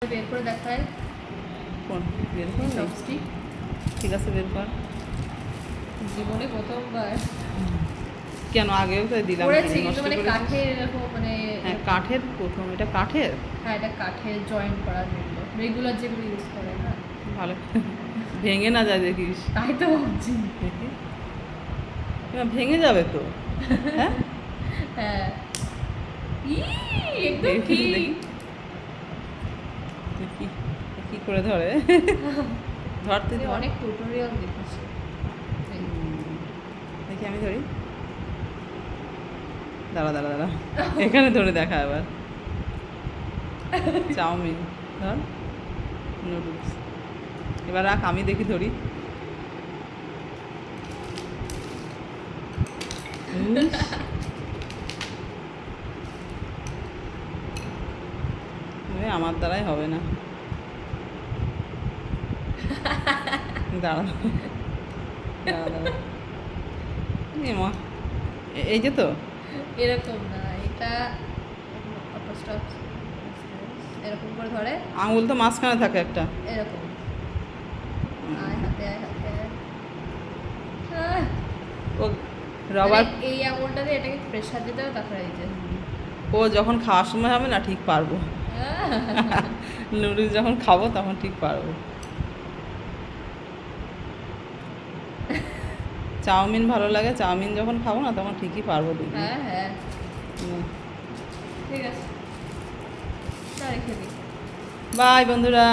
বের করে দেখায় কোন বের কর চপস্টিক। ঠিক আছে বের কর। জীবনে প্রথমবার কেন আগেও তো দিলাম করেছি, নষ্ট কিন্তু মানে করেছিস? কাঠের এরকম মানে হ্যাঁ কাঠের প্রথম, এটা কাঠের হ্যাঁ এটা কাঠের জয়েন্ট করার জন্য রেগুলার যেগুলো ইউজ করে না। ভালো ভেঙে না যায় দেখিস। তাই তো ভাবছি। দেখি এবার ভেঙে যাবে তো। হ্যাঁ হ্যাঁ একদম দেখি ঠিক। দেখি দেখি কি করে ধরে ধরতে আমি ধর। অনেক টিউটোরিয়াল দেখেছি। দেখি আমি ধরি, দাঁড়া দাঁড়া দাঁড়া এখানে ধরে দেখা আবার। চাউমিন ধর, নুডলস। এবার রাখ আমি দেখি ধরি। ইস, আমার দ্বারাই হবে না। দাঁড়া দাঁড়া দাঁড়া এ মা, এই যে তো এরকম না, এটা এরকম করে ধরে, আঙুল তো মাঝখানে থাকে একটা। এরকম আয় হাতে আয় হাতে আয়। আহ, ও রবার, মানে এই আঙুলটা দিয়ে এটাকে প্রেশার দিতে হবে, তারপরে এই যে ও যখন খাওয়ার সময় হবে না ঠিক পারবো। নুডলস যখন খাবো তখন ঠিক পারবো। চাউমিন ভালো লাগে, চাউমিন যখন খাবো না তখন ঠিকই পারবো দিদি। হ্যাঁ হ্যাঁ ঠিক আছে, রেখে দিই। বাই বন্ধুরা।